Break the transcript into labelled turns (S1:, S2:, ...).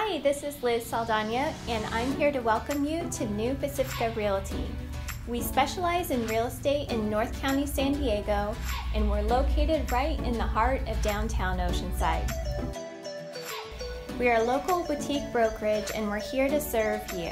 S1: Hi, this is Liz Saldana, and I'm here to welcome you to New Pacifica Realty. We specialize in real estate in North County, San Diego, and we're located right in the heart of downtown Oceanside. We are a local boutique brokerage, and we're here to serve you.